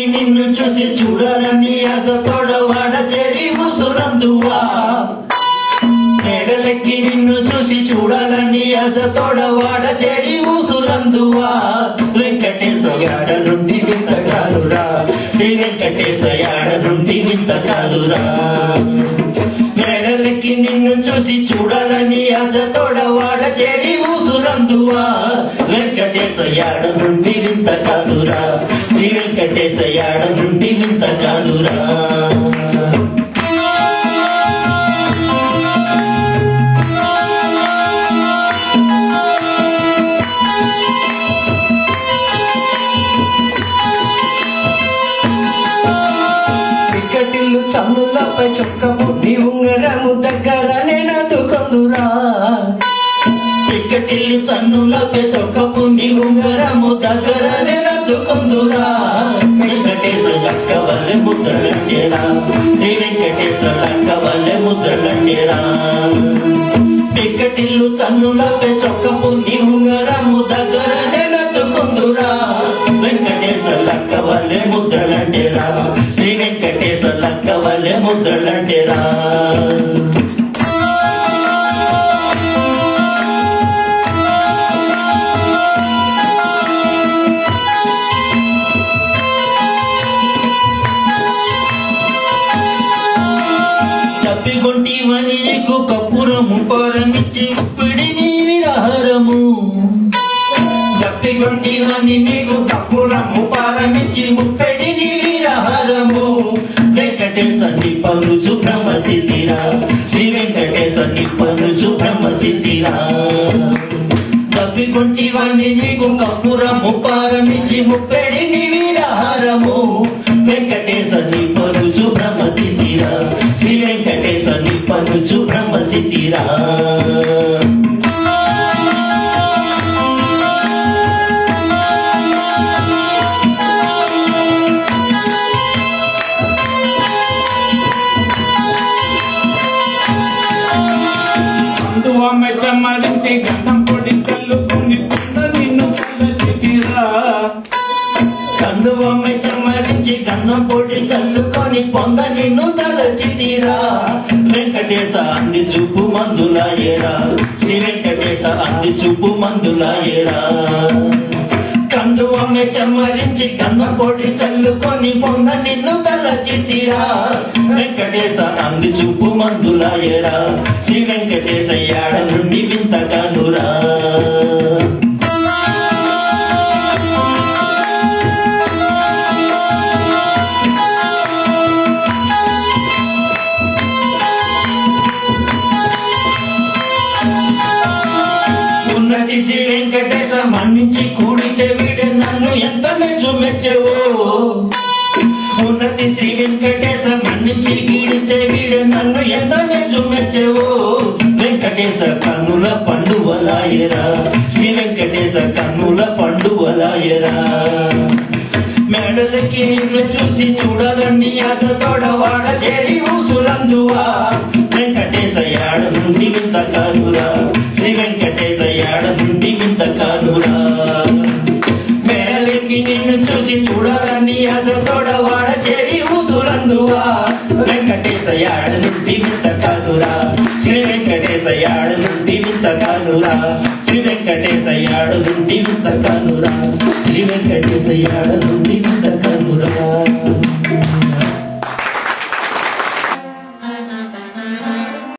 నిన్ను చూసి చూడాలని ఆశతోడ వాడ చేరి ముసురందువా మేడలెక్కి నిన్ను చూసి చూడాలని ఆశతోడ వాడ చేరి ఊసులందువా వెంకటేశ యాడ నుండి వింత కాదురా శ్రీ వెంకటేశ యాడ నుండి వింత కాదురా మేడలెక్కి నిన్ను చూసి చూడాలని ఆశతోడ వాడ చేరి ఊసులందువా వెంకటేశ యాడ నుండి వింత కాదురా శ్రీ వెంకటేశ యాడ నుండి వింత కాదురా పిక్కటిల్లు చన్నులపై చొక్కపు నీ ఉంగరము దగ్గర నేనందుకొందురా పిక్కటిల్లు చన్నులపై చొక్కపు నీ ఉంగరము దగ్గర నేనందుకొందురా వెంకటేశ లక్క వల్లే ముద్రలంటేరా శ్రీ వెంకటేశ లక్క వల్లే ముద్రలంటేరా పిక్కటిల్లు చన్నులపై చొక్కపు నీ ఉంగరము దగ్గర నేనందుకొందురా వెంకటేశ లక్క వల్లే ముద్రలంటేరా శ్రీ వెంకటేశ లక్క వల్లే ముద్రలంటేరా తప్పిగొంటివని నీకు కప్పురము పరమిచ్చి ఉప్పిడి నీ విరహరము తప్పిగొంటివని నీకు కప్పురము పరమిచ్చి ఉప్పిడి నీ విరహరము వెంకటేశ నిపనుచు బ్రహ్మసిద్ధిరా శ్రీ వెంకటేశ నిపనుచు బ్రహ్మసిద్ధిరా తప్పిగొంటివని నీకు కప్పురము పరమిచ్చి ముప్పెడి నీ విరహరము వెంకటేశ నిపనుచు బ్రహ్మసిద్ధిరా శ్రీ వెంకటేశ నిపనుచు బ్రహ్మసిద్ధిరా మెచ్చమరించి గంధం పొడి చల్లుకుని నిన్ను చల్లచిరా కందువమ్మ చమ్మరించి గంధం పొడి చల్లుకొని పొంద నిన్ను తలచితిరా వెంకటేశ అంది చూపు మందులాయేరా శ్రీ వెంకటేశ అంది చూపు మందులాయేరా కందువమ్మ చమ్మరించి గంధం పొడి చల్లుకొని పొంద నిన్ను తలచితిరా వెంకటేశ అంది చూపు మందులాయేరా శ్రీ వెంకటేశ యాడ నుండి వింత కాదురా ఉన్నతి శ్రీ వెంకటేశ మన్నించి కూడితే వీడే నన్ను ఎంత మెచ్చేవో ఉన్నతి శ్రీ వెంకటేశ మన్నించి కూడితే వీడే నన్ను ఎంత మెచ్చేవో వెంకటేశ కన్నుల పండువలాయరా శ్రీ వెంకటేశ కన్నుల పండువలాయరా మేడలకి నిన్ను చూసి చూడాలని ఆశతోడ వాడ చేరి ఊసులందువా వెంకటేశ యాడ నుండి వింత కాదురా శ్రీ వెంకటేశ యాడ నుండి వింత కాదురా మేడలకి నిన్ను చూసి చూడాలని ఆశతోడ వాడ చేరి ఊసులందువా వెంకటేశ యాడ నుండి వింత కాదురా శ్రీ వెంకటేశ యాడ నుండి వింత కాదురా శ్రీ వెంకటేశ యాడ నుండి వింత కాదురా శ్రీ వెంకటేశ యాడ నుండి వింత కాదురా